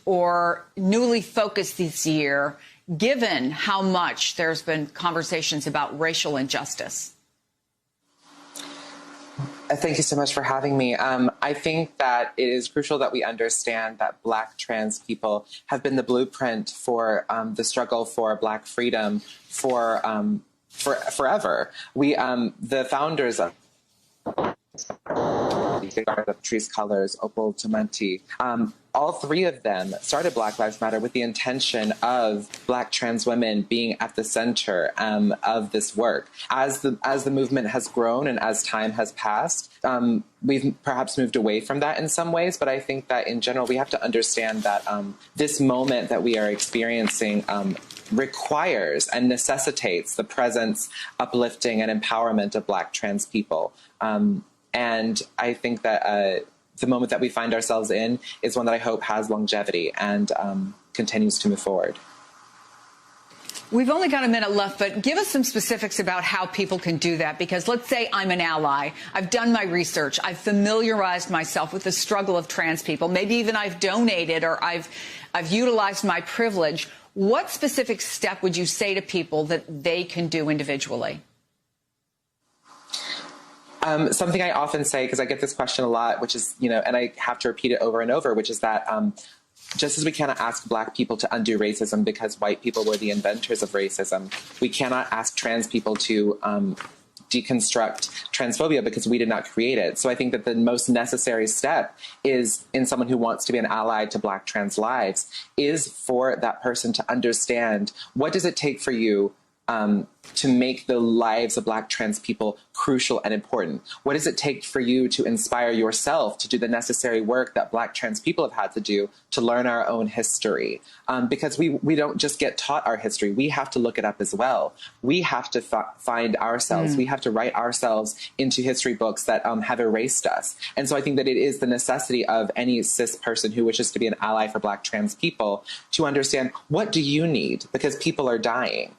or newly focused this year, given how much there's been conversations about racial injustice? Thank you so much for having me. I think that it is crucial that we understand that Black trans people have been the blueprint for the struggle for Black freedom for forever. We, the founders of Patrisse Cullors, Opal Tometi, all three of them started Black Lives Matter with the intention of Black trans women being at the center of this work. As the movement has grown and as time has passed, we've perhaps moved away from that in some ways, but I think that in general we have to understand that this moment that we are experiencing requires and necessitates the presence, uplifting, and empowerment of Black trans people. And I think that the moment that we find ourselves in is one that I hope has longevity and continues to move forward. We've only got a minute left, but give us some specifics about how people can do that. Because let's say I'm an ally. I've done my research. I've familiarized myself with the struggle of trans people. Maybe even I've donated or I've utilized my privilege. What specific step would you say to people that they can do individually? Something I often say, because I get this question a lot, which is, and I have to repeat it over and over, which is that just as we cannot ask Black people to undo racism because white people were the inventors of racism, we cannot ask trans people to deconstruct transphobia because we did not create it. So I think that the most necessary step is, in someone who wants to be an ally to Black trans lives, is for that person to understand, what does it take for you to make the lives of Black trans people crucial and important? What does it take for you to inspire yourself to do the necessary work that Black trans people have had to do to learn our own history? Because we don't just get taught our history, we have to look it up as well. We have to find ourselves, we have to write ourselves into history books that have erased us. And so I think that it is the necessity of any cis person who wishes to be an ally for Black trans people to understand, what do you need? Because people are dying.